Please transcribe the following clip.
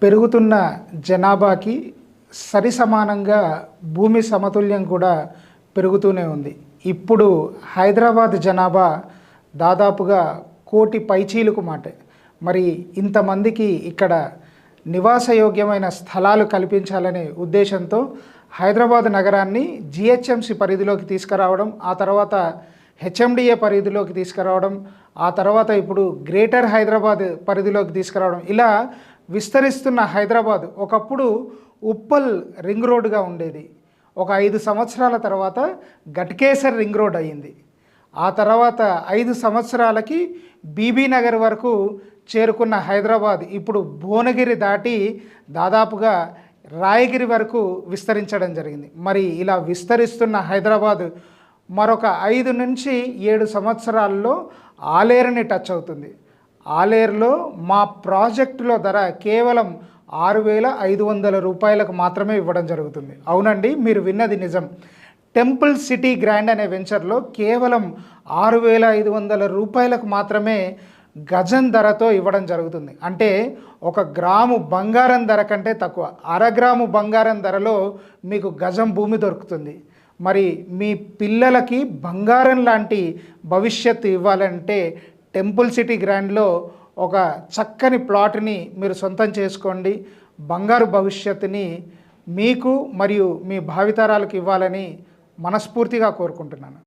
పెరుగుతున్న జనాభాకి సరిసమానంగా భూమి సమతుల్యం కూడా పెరుగుతూనే ఉంది. ఇప్పుడు హైదరాబాద్ జనాభా దాదాపుగా 1,00,00,000 పైచీలకు మాటే. మరి ఇంతమందికి ఇక్కడ నివాసయోగ్యమైన స్థలాలు కల్పించాలనే ఉద్దేశంతో హైదరాబాద్ నగరాన్ని జిహెచ్ఎంసి పరిధిలోకి తీసుకురావడం, ఆ తర్వాత హెచ్ఎండిఏ పరిధిలోకి తీసుకురావడం, ఆ తర్వాత ఇప్పుడు గ్రేటర్ హైదరాబాద్ పరిధిలోకి తీసుకురావడం, ఇలా విస్తరిస్తున్న హైదరాబాద్ ఒకప్పుడు ఉప్పల్ రింగ్ రోడ్డుగా ఉండేది. ఒక 5 సంవత్సరాల తర్వాత ఘట్కేసర్ రింగ్ రోడ్ అయ్యింది. ఆ తర్వాత 5 సంవత్సరాలకి బీబీ నగర్ వరకు చేరుకున్న హైదరాబాద్ ఇప్పుడు భువనగిరి దాటి దాదాపుగా రాయగిరి వరకు విస్తరించడం జరిగింది. మరి ఇలా విస్తరిస్తున్న హైదరాబాద్ మరొక 5 నుంచి 7 సంవత్సరాల్లో ఆలేరుని టచ్ అవుతుంది. ఆలేరులో మా ప్రాజెక్టులో ధర కేవలం 6,500 రూపాయలకు మాత్రమే ఇవ్వడం జరుగుతుంది. అవునండి, మీరు విన్నది నిజం. టెంపుల్ సిటీ గ్రాండ్ అనే వెంచర్లో కేవలం 6,500 రూపాయలకు మాత్రమే గజం ధరతో ఇవ్వడం జరుగుతుంది. అంటే 1 గ్రాము బంగారం ధర కంటే తక్కువ, 1/2 గ్రాము బంగారం ధరలో మీకు గజం భూమి దొరుకుతుంది. మరి మీ పిల్లలకి బంగారం లాంటి భవిష్యత్తు ఇవ్వాలంటే టెంపుల్ సిటీ గ్రాండ్లో ఒక చక్కని ప్లాట్ని మీరు సొంతం చేసుకోండి. బంగారు భవిష్యత్తుని మీకు మరియు మీ భావితరాలకు ఇవ్వాలని మనస్ఫూర్తిగా కోరుకుంటున్నాను.